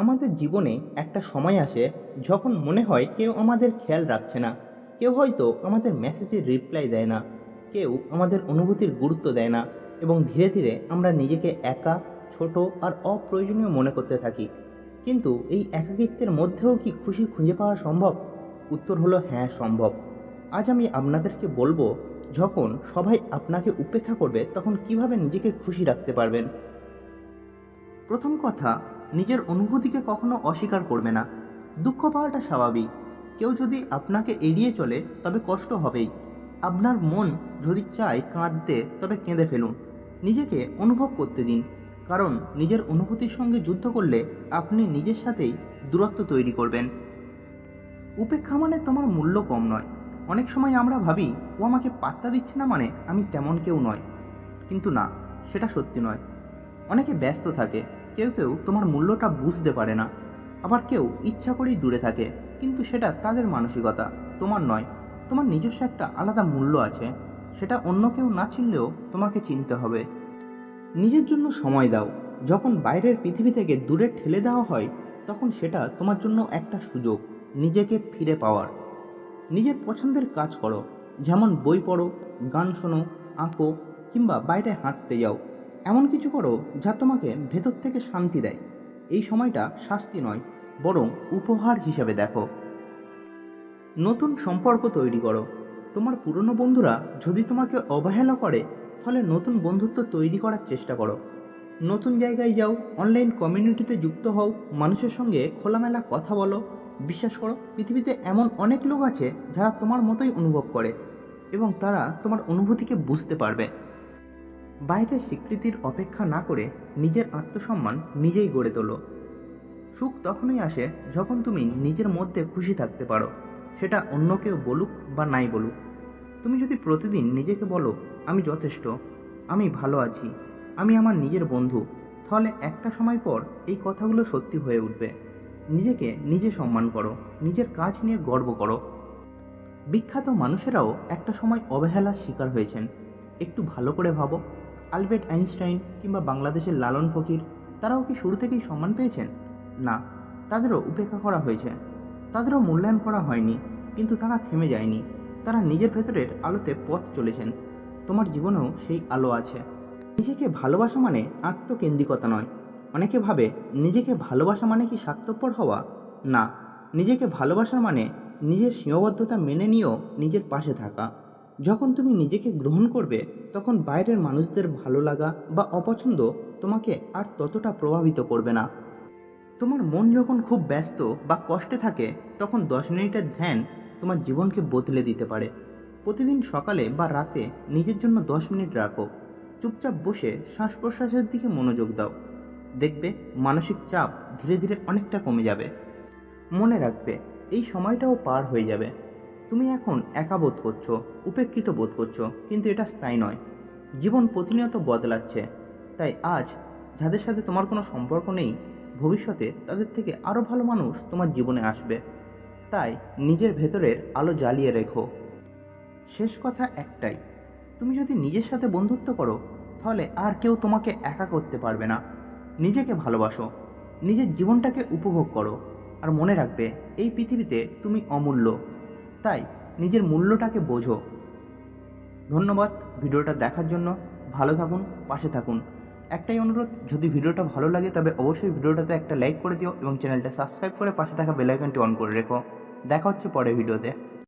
আমাদের জীবনে একটা সময় আসে যখন মনে হয় কেউ আমাদের খেয়াল রাখছে না। কেউ হয়তো আমাদের মেসেজের রিপ্লাই দেয় না, কেউ আমাদের অনুভূতির গুরুত্ব দেয় না, এবং ধীরে ধীরে আমরা নিজেকে একা, ছোট আর অপ্রয়োজনীয় মনে করতে থাকি। কিন্তু এই একাকিত্বের মধ্যেও কি খুশি খুঁজে পাওয়া সম্ভব? উত্তর হলো হ্যাঁ, সম্ভব। আজ আমি আপনাদেরকে বলবো, যখন সবাই আপনাকে উপেক্ষা করবে তখন কিভাবে নিজেকে খুশি রাখতে পারবেন। প্রথম কথা, নিজের অনুভূতিকে কখনো অস্বীকার করবে না। দুঃখ পাওয়াটা স্বাভাবিক। কেউ যদি আপনাকে এড়িয়ে চলে তবে কষ্ট হবেই। আপনার মন যদি চায় কাঁদতে তবে কেঁদে ফেলুন। নিজেকে অনুভব করতে দিন, কারণ নিজের অনুভূতির সঙ্গে যুদ্ধ করলে আপনি নিজের সাথেই দূরত্ব তৈরি করবেন। উপেক্ষা মানে তোমার মূল্য কম নয়। অনেক সময় আমরা ভাবি, ও আমাকে পাত্তা দিচ্ছে না মানে আমি তেমন কেউ নয়। কিন্তু না, সেটা সত্যি নয়। অনেকে ব্যস্ত থাকে, কেউ কেউ তোমার মূল্যটা বুঝতে পারে না, আবার কেউ ইচ্ছা করেই দূরে থাকে। কিন্তু সেটা তাদের মানসিকতা, তোমার নয়। তোমার নিজস্ব একটা আলাদা মূল্য আছে, সেটা অন্য কেউ না চিনলেও তোমাকে চিনতে হবে। নিজের জন্য সময় দাও। যখন বাইরের পৃথিবী থেকে দূরে ঠেলে দেওয়া হয়, তখন সেটা তোমার জন্য একটা সুযোগ নিজেকে ফিরে পাওয়ার। নিজের পছন্দের কাজ করো, যেমন বই পড়ো, গান শোনো, আঁকো, কিংবা বাইরে হাঁটতে যাও। এমন কিছু করো যা তোমাকে ভেতর থেকে শান্তি দেয়। এই সময়টা শাস্তি নয়, বরং উপহার হিসেবে দেখো। নতুন সম্পর্ক তৈরি করো। তোমার পুরনো বন্ধুরা যদি তোমাকে অবহেলা করে, তাহলে নতুন বন্ধুত্ব তৈরি করার চেষ্টা করো। নতুন জায়গায় যাও, অনলাইন কমিউনিটিতে যুক্ত হও, মানুষের সঙ্গে খোলামেলা কথা বলো। বিশ্বাস করো, পৃথিবীতে এমন অনেক লোক আছে যারা তোমার মতোই অনুভব করে, এবং তারা তোমার অনুভূতিকে বুঝতে পারবে। বাইরের স্বীকৃতির অপেক্ষা না করে নিজের আত্মসম্মান নিজেই গড়ে তোলো। সুখ তখনই আসে যখন তুমি নিজের মধ্যে খুশি থাকতে পারো, সেটা অন্য কেউ বলুক বা নাই বলুক। তুমি যদি প্রতিদিন নিজেকে বলো, আমি যথেষ্ট, আমি ভালো আছি, আমি আমার নিজের বন্ধু, তাহলে একটা সময় পর এই কথাগুলো সত্যি হয়ে উঠবে। নিজেকে নিজে সম্মান করো, নিজের কাজ নিয়ে গর্ব করো। বিখ্যাত মানুষেরাও একটা সময় অবহেলার শিকার হয়েছেন। একটু ভালো করে ভাবো, আলবার্ট আইনস্টাইন কিংবা বাংলাদেশের লালন ফকির, তারাও কি শুরু থেকেই সম্মান পেয়েছেন? না, তাদেরও উপেক্ষা করা হয়েছে, তাদেরও মূল্যায়ন করা হয়নি। কিন্তু তারা থেমে যায়নি, তারা নিজের ভেতরের আলোতে পথ চলেছেন। তোমার জীবনেও সেই আলো আছে। নিজেকে ভালোবাসা মানে আত্মকেন্দ্রিকতা নয়। অনেকে ভাবে নিজেকে ভালোবাসা মানে কি স্বার্থপর হওয়া? না, নিজেকে ভালোবাসা মানে নিজের সীমাবদ্ধতা মেনে নিয়েও নিজের পাশে থাকা। যখন তুমি নিজেকে গ্রহণ করবে, তখন বাইরের মানুষদের ভালো লাগা বা অপছন্দ তোমাকে আর ততটা প্রভাবিত করবে না। তোমার মন যখন খুব ব্যস্ত বা কষ্টে থাকে, তখন 10 মিনিটের ধ্যান তোমার জীবনকে বদলে দিতে পারে। প্রতিদিন সকালে বা রাতে নিজের জন্য 10 মিনিট রাখো। চুপচাপ বসে শ্বাস প্রশ্বাসের দিকে মনোযোগ দাও। দেখবে মানসিক চাপ ধীরে ধীরে অনেকটা কমে যাবে। মনে রাখবে, এই সময়টাও পার হয়ে যাবে। তুমি এখন একা বোধ করছো, উপেক্ষিত বোধ করছো, কিন্তু এটা স্থায়ী নয়। জীবন প্রতিনিয়ত বদলাচ্ছে। তাই আজ যাদের সাথে তোমার কোনো সম্পর্ক নেই, ভবিষ্যতে তাদের থেকে আরও ভালো মানুষ তোমার জীবনে আসবে। তাই নিজের ভেতরের আলো জ্বালিয়ে রেখো। শেষ কথা একটাই, তুমি যদি নিজের সাথে বন্ধুত্ব করো, তাহলে আর কেউ তোমাকে একা করতে পারবে না। নিজেকে ভালোবাসো, নিজের জীবনটাকে উপভোগ করো, আর মনে রাখবে, এই পৃথিবীতে তুমি অমূল্য। তাই নিজের মূল্যটাকে বোঝো। ধন্যবাদ ভিডিওটা দেখার জন্য। ভালো থাকুন, পাশে থাকুন। একটাই অনুরোধ, যদি ভিডিওটা ভালো লাগে তবে অবশ্যই ভিডিওটাতে একটা লাইক করে দিও এবং চ্যানেলটা সাবস্ক্রাইব করে পাশে থাকা বেল আইকনটি অন করে রেখো। দেখা হচ্ছে পরের ভিডিওতে।